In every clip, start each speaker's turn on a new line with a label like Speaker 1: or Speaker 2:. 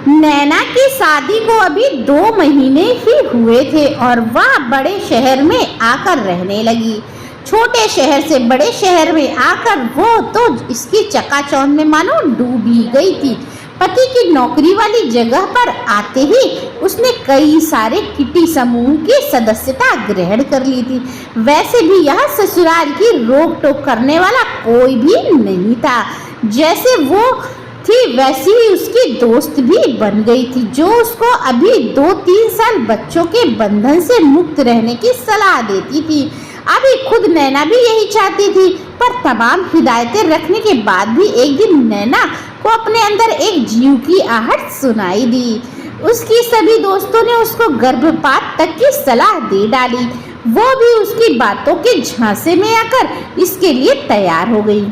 Speaker 1: नैना की शादी को अभी 2 महीने ही हुए थे और वह बड़े शहर में आकर रहने लगी। छोटे शहर से बड़े शहर में आकर वो तो इसकी चकाचौंध में मानो डूब ही गई थी। पति की नौकरी वाली जगह पर आते ही उसने कई सारे किटी समूह की सदस्यता ग्रहण कर ली थी। वैसे भी यह ससुराल की रोक टोक करने वाला कोई भी नहीं था। जैसे वो थी वैसी ही उसकी दोस्त भी बन गई थी, जो उसको अभी 2-3 साल बच्चों के बंधन से मुक्त रहने की सलाह देती थी। अभी खुद नैना भी यही चाहती थी, पर तमाम हिदायतें रखने के बाद भी एक दिन नैना को अपने अंदर एक जीव की आहट सुनाई दी। उसकी सभी दोस्तों ने उसको गर्भपात तक की सलाह दे डाली। वो भी उसकी बातों के झांसे में आकर इसके लिए तैयार हो गई।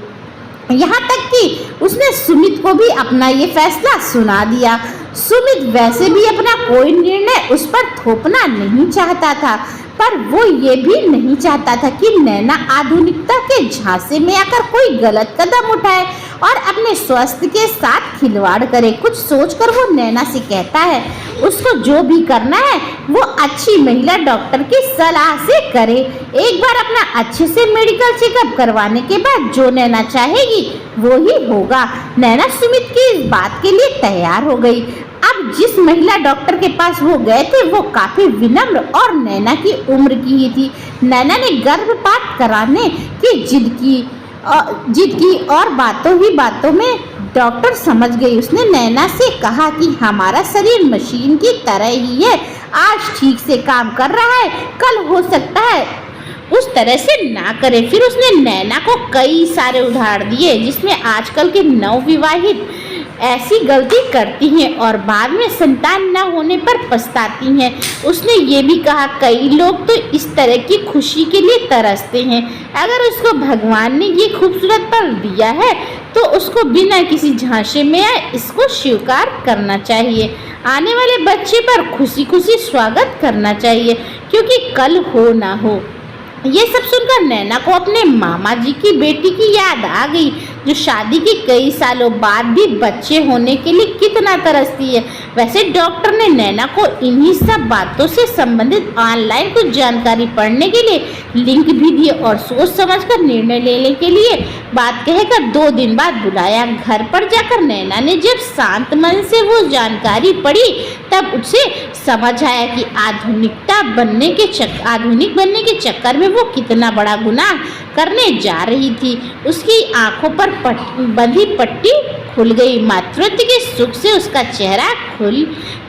Speaker 1: यहाँ तक कि उसने सुमित को भी अपना ये फैसला सुना दिया। सुमित वैसे भी अपना कोई निर्णय उस पर थोपना नहीं चाहता था, पर वो ये भी नहीं चाहता था कि नैना आधुनिकता के झांसे में आकर कोई गलत कदम उठाए और अपने स्वास्थ्य के साथ खिलवाड़ करे। कुछ सोचकर वो नैना से कहता है उसको जो भी करना है वो अच्छी महिला डॉक्टर की सलाह से करे। एक बार अपना अच्छे से मेडिकल चेकअप करवाने के बाद जो नैना चाहेगी वो ही होगा। नैना सुमित की इस बात के लिए तैयार हो गई। अब जिस महिला डॉक्टर के पास वो गए थे वो काफी विनम्र और नैना की उम्र की ही थी। नैना ने गर्भपात कराने की जिद की और बातों ही बातों में डॉक्टर समझ गई। उसने नैना से कहा कि हमारा शरीर मशीन की तरह ही है, आज ठीक से काम कर रहा है, कल हो सकता है उस तरह से ना करे। फिर उसने नैना को कई सारे उदाहरण दिए जिसमें आजकल के नवविवाहित ऐसी गलती करती हैं और बाद में संतान न होने पर पछताती हैं। उसने ये भी कहा कई लोग तो इस तरह की खुशी के लिए तरसते हैं। अगर उसको भगवान ने ये खूबसूरत पल दिया है तो उसको बिना किसी झांसे में आए इसको स्वीकार करना चाहिए। आने वाले बच्चे पर खुशी खुशी स्वागत करना चाहिए, क्योंकि कल हो ना हो। ये सब सुनकर नैना को अपने मामा जी की बेटी की याद आ गई, जो शादी के कई सालों बाद भी बच्चे होने के लिए कितना तरसती है। वैसे डॉक्टर ने नैना को इन्हीं सब बातों से संबंधित ऑनलाइन कुछ जानकारी पढ़ने के लिए लिंक भी दिए और सोच समझकर निर्णय लेने के लिए बात कहकर 2 दिन बाद बुलाया। घर पर जाकर नैना ने जब शांत मन से वो जानकारी पढ़ी तब उसे समझ आया कि आधुनिक बनने के चक्कर में वो कितना बड़ा गुनाह करने जा रही थी। उसकी आंखों पर बंधी पट्टी खुल गई। मातृत्व के सुख से उसका चेहरा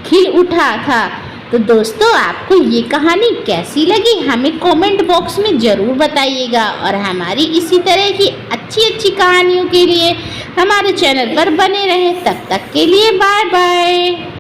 Speaker 1: खिल उठा था। तो दोस्तों, आपको ये कहानी कैसी लगी हमें कमेंट बॉक्स में ज़रूर बताइएगा और हमारी इसी तरह की अच्छी कहानियों के लिए हमारे चैनल पर बने रहें। तब तक के लिए बाय बाय।